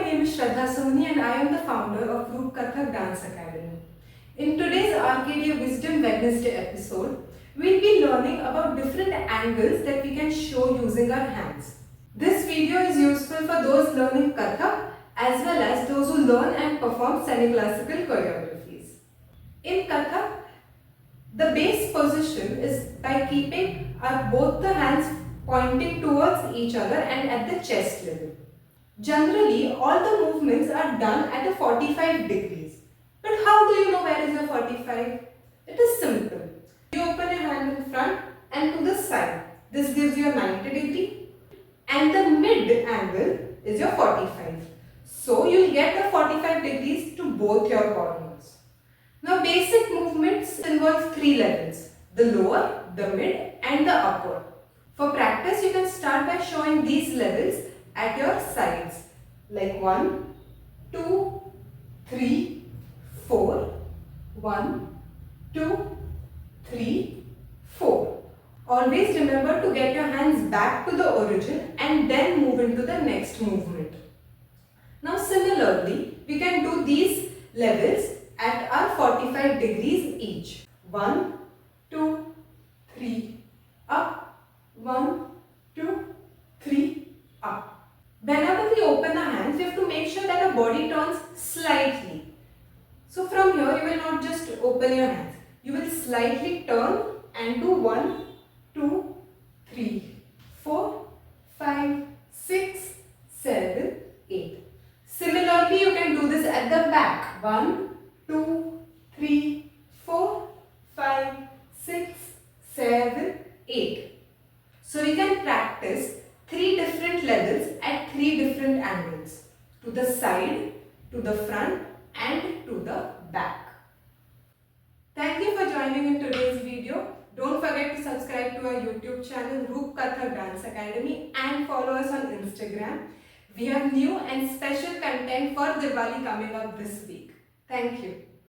name is and I am the founder of Group Kathak Dance Academy. In today's RKDA Wisdom Wednesday episode, we'll be learning about different angles that we can show using our hands. This video is useful for those learning Kathak as well as those who learn and perform semi-classical choreographies. In Kathak, the base position is by keeping both the hands pointing towards each other and at the chest level. Generally, all the movements are done at a 45 degrees. But how do you know where is your 45? It is simple. You open your hand in front and to the side. This gives you a 90 degree and the mid angle is your 45. So you will get the 45 degrees to both your corners. Now basic movements involve three levels: the lower, the mid and the upper. For practice, you can start by showing these levels at your sides, like 1, 2, 3, 4, 1, 2, 3, 4. Always remember to get your hands back to the origin and then move into the next movement. Now similarly, we can do these levels at our 45 degrees each. 1, 2, 3, up, 1, 2, 3, up. Whenever we open our hands, we have to make sure that our body turns slightly. So from here, you will not just open your hands. You will slightly turn and do 1, 2, 3, 4, 5, 6, 7, 8. Similarly, you can do this at the back. 1, 2, 3, 4, 5, 6, 7, 8. So we can practice 3 different levels at 3 different angles. To the side, to the front and to the back. Thank you for joining in today's video. Don't forget to subscribe to our YouTube channel Group Kathak Dance Academy and follow us on Instagram. We have new and special content for Diwali coming up this week. Thank you.